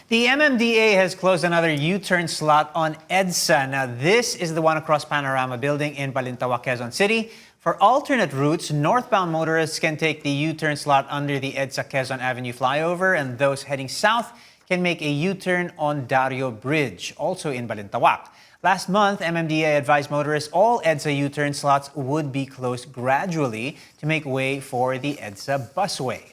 The MMDA has closed another U-turn slot on EDSA. Now, this is the one across Panorama Building in Balintawak, Quezon City. For alternate routes, northbound motorists can take the U-turn slot under the EDSA Quezon Avenue flyover, and those heading south can make a U-turn on Dario Bridge, also in Balintawak. Last month, MMDA advised motorists all EDSA U-turn slots would be closed gradually to make way for the EDSA busway.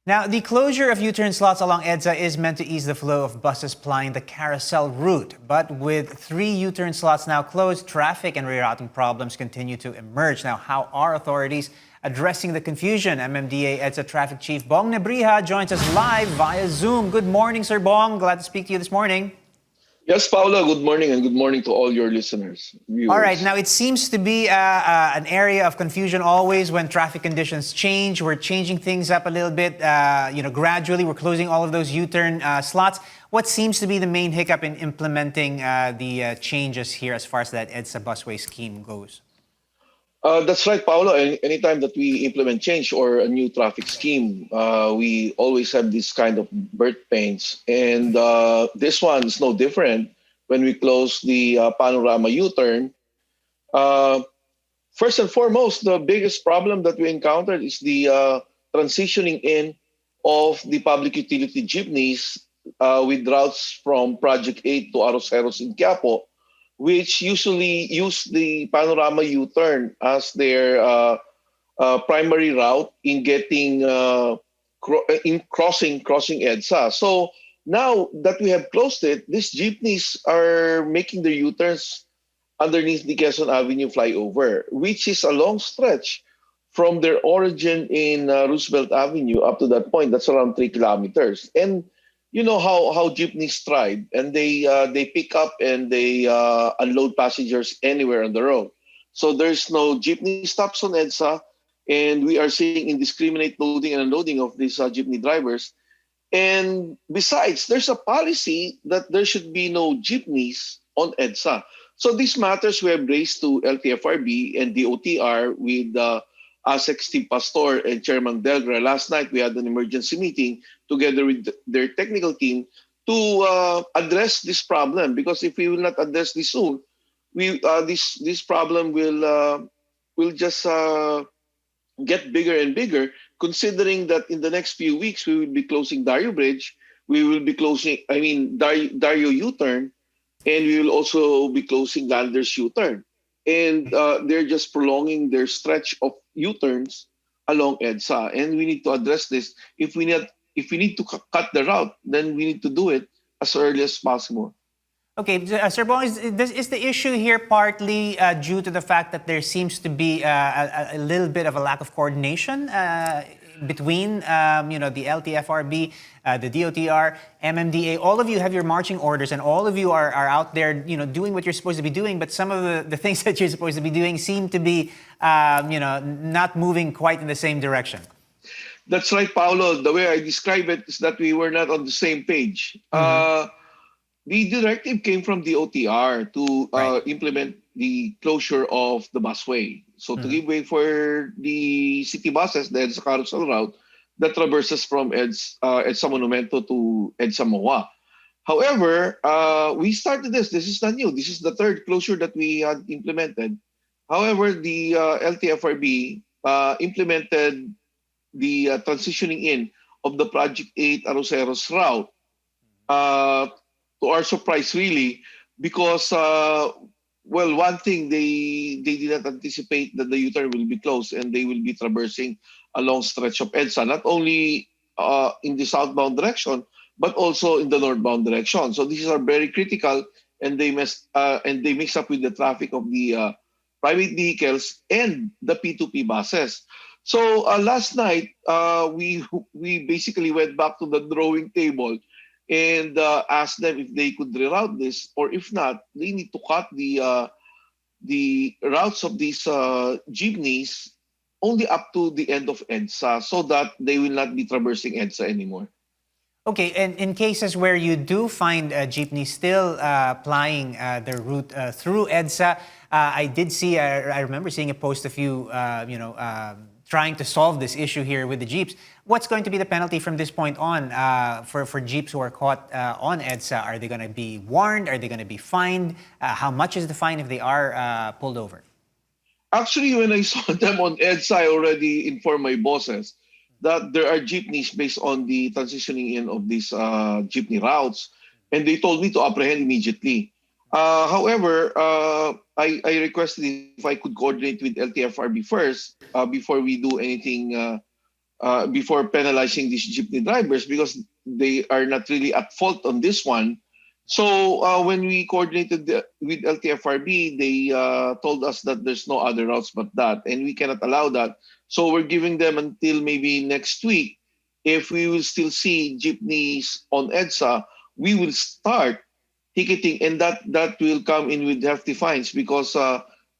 Now, the closure of U-turn slots along EDSA is meant to ease the flow of buses plying the carousel route. But with 3 U-turn slots now closed, traffic and rerouting problems continue to emerge. Now, how are authorities addressing the confusion? MMDA EDSA Traffic Chief Bong Nebrija joins us live via Zoom. Good morning, Sir Bong. Glad to speak to you this morning. Yes, Paula, good morning, and good morning to all your listeners, viewers. All right, now it seems to be an area of confusion always when traffic conditions change. We're changing things up a little bit, gradually. We're closing all of those U-turn slots. What seems to be the main hiccup in implementing the changes here as far as that EDSA busway scheme goes? That's right, Paolo. Anytime that we implement change or a new traffic scheme, we always have this kind of birth pains. And this one is no different when we close the Panorama U-turn. First and foremost, the biggest problem that we encountered is the transitioning in of the public utility jeepneys with routes from Project 8 to Arroceros in Quiapo, which usually use the Panorama U-turn as their primary route in getting crossing EDSA. So now that we have closed it, these jeepneys are making their U-turns underneath the Quezon Avenue flyover, which is a long stretch from their origin in Roosevelt Avenue up to that point. That's around 3 kilometers. And you know how jeepneys thrive, and they pick up and they unload passengers anywhere on the road. So there's no jeepney stops on EDSA, and we are seeing indiscriminate loading and unloading of these jeepney drivers. And besides, there's a policy that there should be no jeepneys on EDSA. So these matters we have raised to LTFRB and the OTR with ASEC Steve Pastor and Chairman Delgra. Last night, we had an emergency meeting together with their technical team to address this problem. Because if we will not address this soon, this problem will just get bigger and bigger, considering that in the next few weeks, we will be closing Dario Bridge, we will be closing, Dario U-turn, and we will also be closing Landers U-turn. And they're just prolonging their stretch of U-turns along EDSA. And we need to address this. If we need to cut the route, then we need to do it as early as possible. Okay, Sir Bong, is the issue here partly due to the fact that there seems to be a little bit of a lack of coordination between the LTFRB, the DOTR, MMDA? All of you have your marching orders, and all of you are out there, doing what you're supposed to be doing. But some of the things that you're supposed to be doing seem to be, not moving quite in the same direction. That's right, Paolo. The way I describe it is that we were not on the same page. Mm-hmm. The directive came from the OTR to implement the closure of the busway. So to give way for the city buses, the EDSA carousel route that traverses from EDSA Monumento to EDSA MOA. However, we started this. This is not new. This is the third closure that we had implemented. However, the LTFRB implemented the transitioning in of the Project 8 Arroceros route. To our surprise, really, because one thing, they did not anticipate that the U-turn will be closed and they will be traversing a long stretch of EDSA, not only in the southbound direction, but also in the northbound direction. So these are very critical, and they mix up with the traffic of the private vehicles and the P2P buses. So last night, we basically went back to the drawing table and asked them if they could reroute this, or if not, they need to cut the routes of these jeepneys only up to the end of EDSA, so that they will not be traversing EDSA anymore. Okay, and in cases where you do find jeepneys still plying their route through EDSA, I did see, I remember seeing a post a few trying to solve this issue here with the jeeps. What's going to be the penalty from this point on for jeeps who are caught on EDSA? Are they going to be warned? Are they going to be fined? How much is the fine if they are pulled over? Actually, when I saw them on EDSA, I already informed my bosses that there are jeepneys based on the transitioning in of these jeepney routes, and they told me to apprehend immediately. However, I requested if I could coordinate with LTFRB first before we do anything, before penalizing these jeepney drivers, because they are not really at fault on this one. So when we coordinated with LTFRB, they told us that there's no other routes but that, and we cannot allow that. So we're giving them until maybe next week. If we will still see jeepneys on EDSA, we will start ticketing, and that will come in with hefty fines, because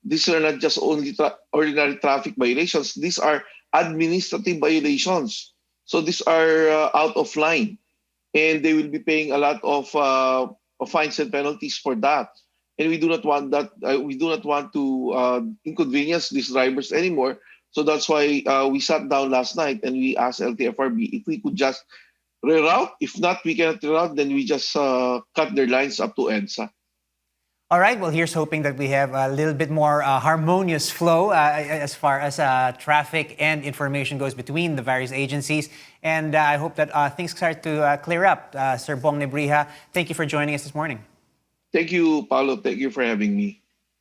these are not just only ordinary traffic violations. These are administrative violations. So these are out of line, and they will be paying a lot of fines and penalties for that. And we do not want that. We do not want to inconvenience these drivers anymore. So that's why we sat down last night and we asked LTFRB if we could just reroute. If not, we cannot reroute, then we just cut their lines up to EDSA. All right, well, here's hoping that we have a little bit more harmonious flow as far as traffic and information goes between the various agencies. And I hope that things start to clear up. Sir Bong Nebrija, thank you for joining us this morning. Thank you, Paolo. Thank you for having me.